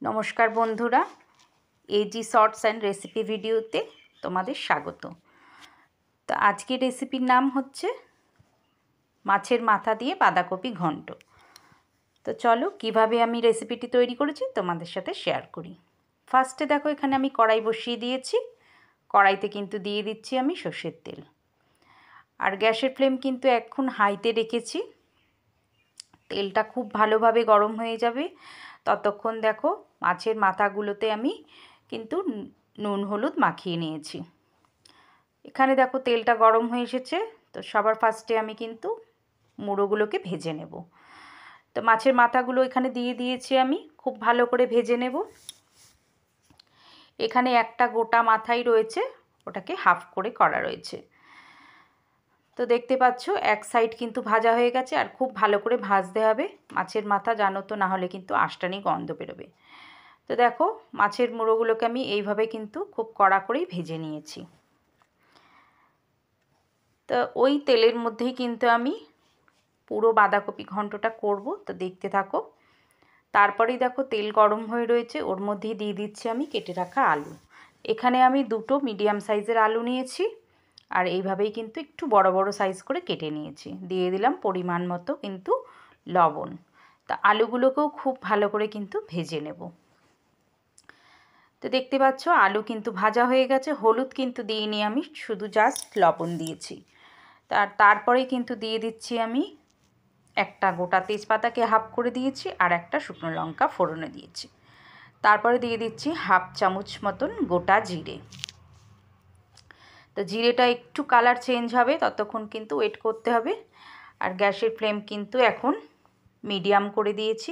নমস্কার বন্ধুরা, AG shorts and recipe ভিডিওতে তোমাদের স্বাগত। তো আজকের রেসিপির নাম হচ্ছে মাছের মাথা দিয়ে বাঁধাকপি ঘন্ট। তো চলো কিভাবে আমি রেসিপিটি তৈরি করেছি তোমাদের সাথে শেয়ার করি। ফার্স্টে দেখো, এখানে আমি কড়াই বসিয়ে দিয়েছি। কড়াইতে কিন্তু দিয়ে দিচ্ছি আমি সর্ষের তেল, আর গ্যাসের ফ্লেম কিন্তু এখন হাইতে রেখেছি। তেলটা খুব ভালোভাবে গরম হয়ে যাবে। ততক্ষণ দেখো, মাছের মাথাগুলোতে আমি কিন্তু নুন হলুদ মাখিয়ে নিয়েছি। এখানে দেখো তেলটা গরম হয়ে এসেছে। তো সবার ফার্স্টে আমি কিন্তু মুড়োগুলোকে ভেজে নেব। তো মাছের মাথাগুলো এখানে দিয়ে দিয়েছি, আমি খুব ভালো করে ভেজে নেব। এখানে একটা গোটা মাথাই রয়েছে, ওটাকে হাফ করে করা রয়েছে। তো দেখতে পাচ্ছ এক সাইড কিন্তু ভাজা হয়ে গেছে, আর খুব ভালো করে ভাজতে হবে। মাছের মাথা জানো তো, না হলে কিন্তু আঁশটানি গন্ধ বেরোবে। তো দেখো, মাছের মুড়োগুলোকে আমি এইভাবে কিন্তু খুব কড়া করেই ভেজে নিয়েছি। তো ওই তেলের মধ্যেই কিন্তু আমি পুরো বাঁধাকপি ঘন্টটা করব। তো দেখতে থাকো। তারপরেই দেখো তেল গরম হয়ে রয়েছে, ওর মধ্যেই দিয়ে দিচ্ছি আমি কেটে রাখা আলু। এখানে আমি দুটো মিডিয়াম সাইজের আলু নিয়েছি, আর এইভাবেই কিন্তু একটু বড় বড় সাইজ করে কেটে নিয়েছি। দিয়ে দিলাম পরিমাণ মতো কিন্তু লবণ। তা আলুগুলোকেও খুব ভালো করে কিন্তু ভেজে নেব। তো দেখতে পাচ্ছ আলু কিন্তু ভাজা হয়ে গেছে। হলুদ কিন্তু দিইনি আমি, শুধু জাস্ট লবণ দিয়েছি। তারপরেই কিন্তু দিয়ে দিচ্ছি আমি একটা গোটা তেজপাতাকে হাফ করে দিয়েছি, আর একটা শুকনো লঙ্কা ফোড়নে দিয়েছি। তারপরে দিয়ে দিচ্ছি হাফ চামচ মতন গোটা জিরে। তো জিরেটা একটু কালার চেঞ্জ হবে, ততক্ষণ কিন্তু ওয়েট করতে হবে। আর গ্যাসের ফ্লেম কিন্তু এখন মিডিয়াম করে দিয়েছি।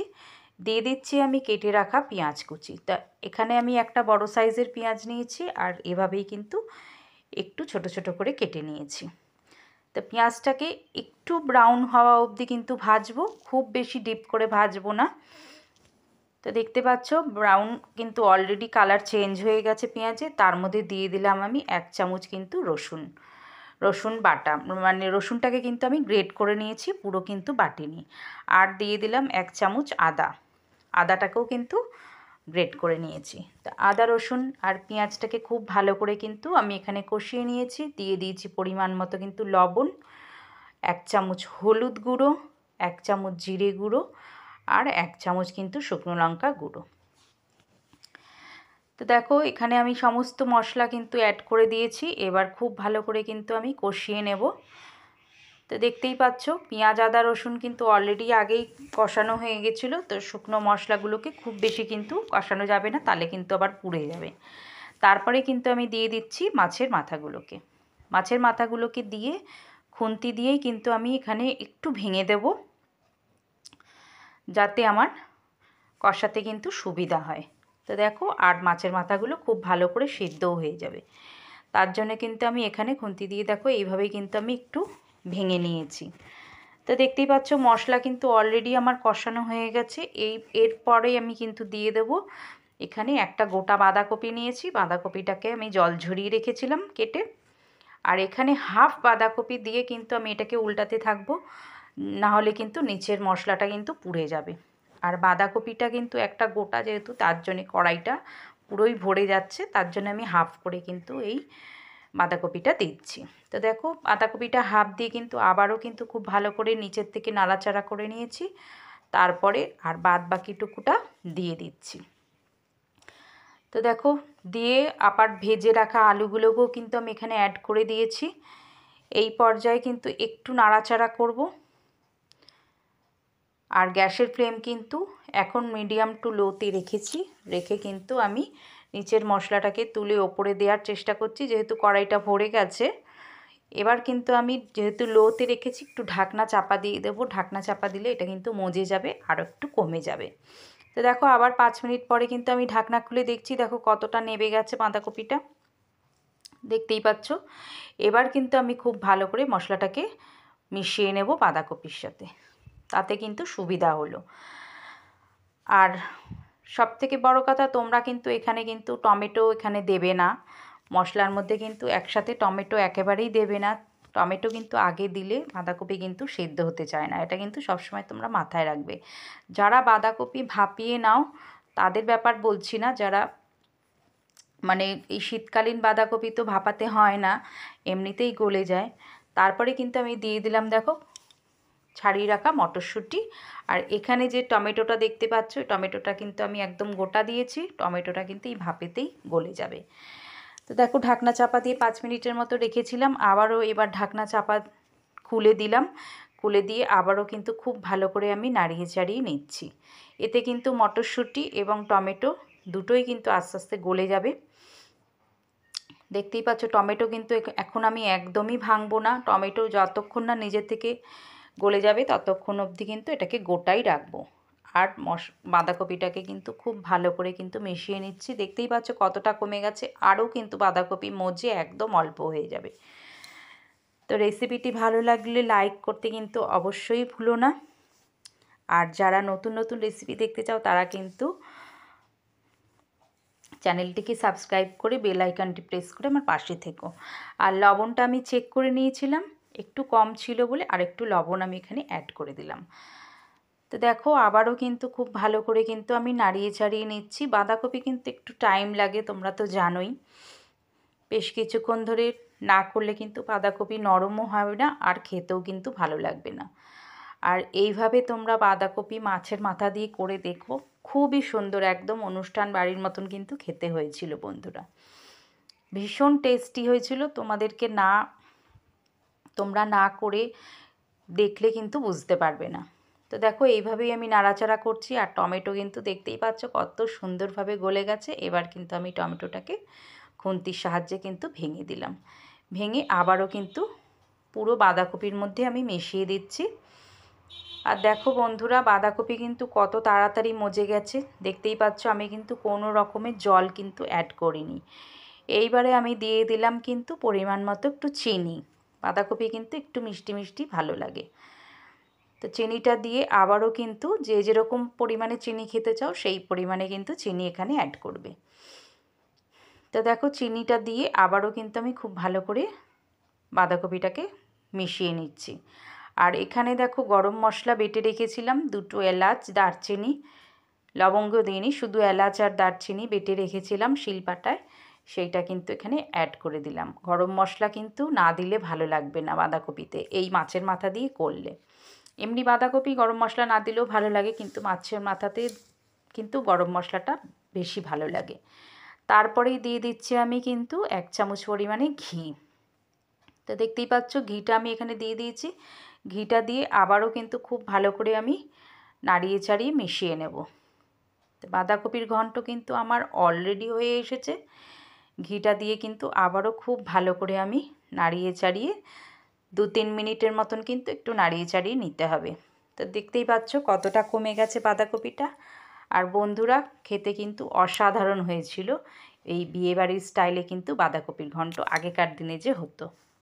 দিয়ে দিচ্ছি আমি কেটে রাখা পেঁয়াজ কুচি। তা এখানে আমি একটা বড় সাইজের পেঁয়াজ নিয়েছি, আর এভাবেই কিন্তু একটু ছোট ছোট করে কেটে নিয়েছি। তো পেঁয়াজটাকে একটু ব্রাউন হওয়া অবধি কিন্তু ভাজবো, খুব বেশি ডিপ করে ভাজবো না। তো দেখতে পাচ্ছ ব্রাউন কিন্তু অলরেডি কালার চেঞ্জ হয়ে গেছে পেঁয়াজে। তার মধ্যে দিয়ে দিলাম আমি 1 চামচ কিন্তু রসুন বাটা, মানে রসুনটাকে কিন্তু আমি গ্রেট করে নিয়েছি, পুরো কিন্তু বাটিনি। আর দিয়ে দিলাম 1 চামচ আদাটাকেও কিন্তু গ্রেট করে নিয়েছি। তো আদা রসুন আর পেঁয়াজটাকে খুব ভালো করে কিন্তু আমি এখানে কষিয়ে নিয়েছি। দিয়ে দিয়েছি পরিমাণ মতো কিন্তু লবণ, 1 চামচ হলুদ গুঁড়ো, 1 চামচ জিরে গুঁড়ো, আর 1 চামচ কিন্তু শুকনো লঙ্কা গুঁড়ো। তো দেখো এখানে আমি সমস্ত মশলা কিন্তু অ্যাড করে দিয়েছি। এবার খুব ভালো করে কিন্তু আমি কষিয়ে নেব। তো দেখতেই পাচ্ছ পেঁয়াজ আদা রসুন কিন্তু অলরেডি আগেই কষানো হয়ে গেছিলো। তো শুকনো মশলাগুলোকে খুব বেশি কিন্তু কষানো যাবে না, তাহলে কিন্তু আবার পুড়ে যাবে। তারপরে কিন্তু আমি দিয়ে দিচ্ছি মাছের মাথাগুলোকে দিয়ে খুন্তি দিয়েই কিন্তু আমি এখানে একটু ভেঙে দেব, যাতে আমার কষাতে কিন্তু সুবিধা হয়। তো দেখো, আর মাছের মাথাগুলো খুব ভালো করে সিদ্ধও হয়ে যাবে। তার জন্য কিন্তু আমি এখানে খুন্তি দিয়ে দেখো এইভাবেই কিন্তু আমি একটু ভেঙে নিয়েছি। তো দেখতেই পাচ্ছ মশলা কিন্তু অলরেডি আমার কষানো হয়ে গেছে। এরপরেই আমি কিন্তু দিয়ে দেব এখানে একটা গোটা বাঁধাকপি নিয়েছি। বাঁধাকপিটাকে আমি জল ঝরিয়ে রেখেছিলাম কেটে, আর এখানে হাফ বাঁধাকপি দিয়ে কিন্তু আমি এটাকে উল্টাতে থাকবো, না হলে কিন্তু নিচের মশলাটা কিন্তু পুড়ে যাবে। আর বাঁধাকপিটা কিন্তু একটা গোটা যেহেতু, তার জন্যে কড়াইটা পুরোই ভরে যাচ্ছে, তার জন্য আমি হাফ করে কিন্তু এই বাঁধাকপিটা দিচ্ছি। তো দেখো বাঁধাকপিটা হাফ দিয়ে কিন্তু আবারও কিন্তু খুব ভালো করে নিচের থেকে নাড়াচাড়া করে নিয়েছি। তারপরে আর বাদ বাকিটুকুটা দিয়ে দিচ্ছি। তো দেখো দিয়ে আবার ভেজে রাখা আলুগুলোকেও কিন্তু আমি এখানে অ্যাড করে দিয়েছি। এই পর্যায়ে কিন্তু একটু নাড়াচাড়া করব। আর গ্যাসের ফ্লেম কিন্তু এখন মিডিয়াম টু লোতে রেখে কিন্তু আমি নিচের মশলাটাকে তুলে ওপরে দেওয়ার চেষ্টা করছি, যেহেতু কড়াইটা ভরে গেছে। এবার কিন্তু আমি যেহেতু লোতে রেখেছি, একটু ঢাকনা চাপা দিয়ে দেবো। ঢাকনা চাপা দিলে এটা কিন্তু মজে যাবে আর একটু কমে যাবে। তো দেখো আবার 5 মিনিট পরে কিন্তু আমি ঢাকনা খুলে দেখছি, দেখো কতটা নেবে গেছে বাঁধাকপিটা, দেখতেই পাচ্ছ। এবার কিন্তু আমি খুব ভালো করে মশলাটাকে মিশিয়ে নেব বাঁধাকপির সাথে, তাতে কিন্তু সুবিধা হলো। আর সবথেকে বড় কথা, তোমরা কিন্তু এখানে কিন্তু টমেটো এখানে দেবে না মশলার মধ্যে, কিন্তু একসাথে টমেটো একেবারেই দেবে না। টমেটো কিন্তু আগে দিলে বাঁধাকপি কিন্তু সেদ্ধ হতে চায় না, এটা কিন্তু সবসময় তোমরা মাথায় রাখবে। যারা বাঁধাকপি ভাপিয়ে নাও তাদের ব্যাপার বলছি না, যারা মানে এই শীতকালীন বাঁধাকপি তো ভাপাতে হয় না, এমনিতেই গলে যায়। তারপরে কিন্তু আমি দিয়ে দিলাম দেখো ছাড়িয়ে রাখা মটরশুঁটি। আর এখানে যে টমেটোটা দেখতে পাচ্ছ, টমেটোটা কিন্তু আমি একদম গোটা দিয়েছি, টমেটোটা কিন্তু এই ভাপেতেই গলে যাবে। তো দেখো ঢাকনা চাপা দিয়ে 5 মিনিটের মতো রেখেছিলাম, আবারও এবার ঢাকনা চাপা খুলে দিলাম। খুলে দিয়ে আবারও কিন্তু খুব ভালো করে আমি নাড়িয়ে চাড়িয়ে নিচ্ছি। এতে কিন্তু মটরশুঁটি এবং টমেটো দুটোই কিন্তু আস্তে আস্তে গলে যাবে। দেখতেই পাচ্ছ টমেটো কিন্তু এখন আমি একদমই ভাঙবো না, টমেটো যতক্ষণ না নিজে থেকে গলে যাবে ততক্ষণ অবধি কিন্তু এটাকে গোটাই রাখবো। আর বাঁধাকপিটাকে কিন্তু খুব ভালো করে কিন্তু মিশিয়ে নিচ্ছি। দেখতেই পাচ্ছ কতটা কমে গেছে, আরও কিন্তু বাঁধাকপি মজে একদম অল্প হয়ে যাবে। তো রেসিপিটি ভালো লাগলে লাইক করতে কিন্তু অবশ্যই ভুলো না। আর যারা নতুন নতুন রেসিপি দেখতে চাও তারা কিন্তু চ্যানেলটিকে সাবস্ক্রাইব করে বেল আইকনটি প্রেস করে আমার পাশে থেকো। আর লবণটা আমি চেক করে নিয়েছিলাম, একটু কম ছিল বলে আর একটু লবণ আমি এখানে অ্যাড করে দিলাম। তো দেখো আবারও কিন্তু খুব ভালো করে কিন্তু আমি নাড়িয়ে চাড়িয়ে নিচ্ছি। বাঁধাকপি কিন্তু একটু টাইম লাগে, তোমরা তো জানোই। বেশ কিছুক্ষণ ধরে না করলে কিন্তু বাঁধাকপি নরমও হবে না আর খেতেও কিন্তু ভালো লাগবে না। আর এইভাবে তোমরা বাঁধাকপি মাছের মাথা দিয়ে করে দেখো, খুবই সুন্দর, একদম অনুষ্ঠান বাড়ির মতন কিন্তু খেতে হয়েছিল বন্ধুরা। ভীষণ টেস্টি হয়েছিল, তোমরা না করে দেখলে কিন্তু বুঝতে পারবে না। তো দেখো এইভাবেই আমি নাড়াচাড়া করছি। আর টমেটো কিন্তু দেখতেই পাচ্ছ কত সুন্দরভাবে গলে গেছে। এবার কিন্তু আমি টমেটোটাকে খুন্তির সাহায্যে কিন্তু ভেঙে দিলাম। ভেঙে আবারও কিন্তু পুরো বাঁধাকপির মধ্যে আমি মিশিয়ে দিচ্ছি। আর দেখো বন্ধুরা বাঁধাকপি কিন্তু কত তাড়াতাড়ি মজে গেছে, দেখতেই পাচ্ছ আমি কিন্তু কোনো রকমের জল কিন্তু অ্যাড করিনি। এইবারে আমি দিয়ে দিলাম কিন্তু পরিমাণ মতো একটু চিনি, বাঁধাকপি কিন্তু একটু মিষ্টি মিষ্টি ভালো লাগে। তো চিনিটা দিয়ে আবারও কিন্তু যে যেরকম পরিমাণে চিনি খেতে চাও সেই পরিমাণে কিন্তু চিনি এখানে অ্যাড করবে। তো দেখো চিনিটা দিয়ে আবারও কিন্তু আমি খুব ভালো করে বাঁধাকপিটাকে মিশিয়ে নিচ্ছি। আর এখানে দেখো গরম মশলা বেটে রেখেছিলাম, 2টো এলাচ, দারচিনি, লবঙ্গ দিইনি, শুধু এলাচ আর দারচিনি বেটে রেখেছিলাম শিলপাটায়, সেইটা কিন্তু এখানে অ্যাড করে দিলাম। গরম মশলা কিন্তু না দিলে ভালো লাগবে না বাঁধাকপিতে, এই মাছের মাথা দিয়ে করলে। এমনি বাঁধাকপি গরম মশলা না দিলেও ভালো লাগে, কিন্তু মাছের মাথাতে কিন্তু গরম মশলাটা বেশি ভালো লাগে। তারপরেই দিয়ে দিচ্ছি আমি কিন্তু 1 চামচ পরিমাণে ঘি। তো দেখতেই পাচ্ছ ঘিটা আমি এখানে দিয়ে দিয়েছি। ঘিটা দিয়ে আবারও কিন্তু খুব ভালো করে আমি নাড়িয়ে চাড়িয়ে মিশিয়ে নেব। তো বাঁধাকপির ঘন্ট কিন্তু আমার অলরেডি হয়ে এসেছে। ঘিটা দিয়ে কিন্তু আবারও খুব ভালো করে আমি নাড়িয়ে চাড়িয়ে 2-3 মিনিটের মতন কিন্তু একটু নাড়িয়ে চাড়িয়ে নিতে হবে। তো দেখতেই পাচ্ছ কতটা কমে গেছে বাঁধাকপিটা। আর বন্ধুরা খেতে কিন্তু অসাধারণ হয়েছিল এই বিয়েবাড়ির স্টাইলে কিন্তু বাঁধাকপির ঘন্ট আগেকার দিনে যে হতো।